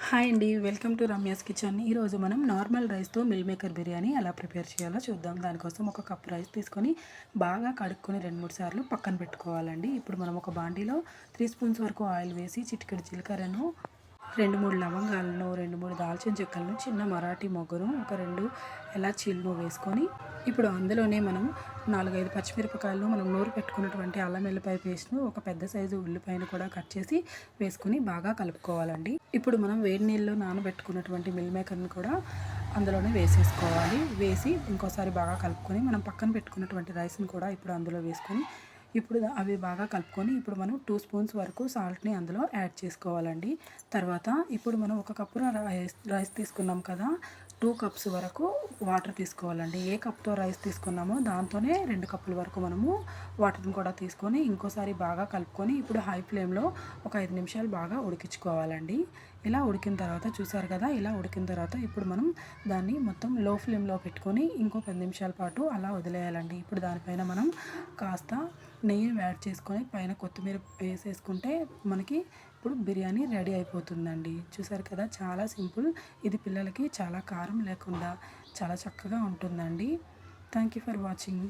Hi అండి, welcome to Ramya's kitchen. ఈరోజు మనం నార్మల్ రైస్తో మిల్ మేకర్ బిర్యానీ ఎలా ప్రిపేర్ చేయాలో చూద్దాం. దానికోసం ఒక కప్ రైస్ తీసుకొని బాగా కడుక్కొని 2-3 సార్లు పక్కన పెట్టుకోవాలండి. ఇప్పుడు మనం ఒక బాండీలో 3 స్పూన్స్ వరకు ఆయిల్ వేసి చిటికెడు జీలకర్రను, 2-3 లవంగాలను, 2-3 దాల్చిన చెక్కలను, చిన్న మరాఠీ మొగ్గను, ఒక 2 ఎలాచీలను వేసుకొని ఇప్పుడు అందులోనే మనం 4-5 పచ్చిమిరపకాయలను, మనం నూరు పెట్టుకున్నటువంటి అల్లం వెల్లిపాయ పేస్ట్ను, ఒక పెద్ద సైజు ఉల్లిపాయను కూడా కట్ చేసి వేసుకొని బాగా కలుపుకోవాలండి. ఇప్పుడు మనం వేడి నీళ్ళలో నానబెట్టుకున్నటువంటి మిల్ మేకర్ని కూడా అందులోనే వేసేసుకోవాలి. వేసి ఇంకోసారి బాగా కలుపుకొని మనం పక్కన పెట్టుకున్నటువంటి రైస్ని కూడా ఇప్పుడు అందులో వేసుకొని ఇప్పుడు అవి బాగా కలుపుకొని ఇప్పుడు మనం 2 స్పూన్స్ వరకు సాల్ట్ని అందులో యాడ్ చేసుకోవాలండి. తర్వాత ఇప్పుడు మనం ఒక కప్పు రైస్ తీసుకున్నాం కదా, 2 కప్స్ వరకు వాటర్ తీసుకోవాలండి. ఏ కప్తో రైస్ తీసుకున్నామో దాంతోనే 2 కప్పుల వరకు మనము వాటర్ని కూడా తీసుకొని ఇంకోసారి బాగా కలుపుకొని ఇప్పుడు హై ఫ్లేమ్లో ఒక 5 నిమిషాలు బాగా ఉడికించుకోవాలండి. ఇలా ఉడికిన తర్వాత చూసారు కదా, ఇలా ఉడికిన తర్వాత ఇప్పుడు మనం దాన్ని మొత్తం లో ఫ్లేమ్లో పెట్టుకొని ఇంకో 10 నిమిషాల పాటు అలా వదిలేయాలండి. ఇప్పుడు దానిపైన మనం కాస్త నెయ్యిని యాడ్ చేసుకొని పైన కొత్తిమీర వేసేసుకుంటే మనకి ఇప్పుడు బిర్యానీ రెడీ అయిపోతుందండి. చూసారు కదా, చాలా సింపుల్. ఇది పిల్లలకి చాలా కారం లేకుండా చాలా చక్కగా ఉంటుందండి. Thank you for watching.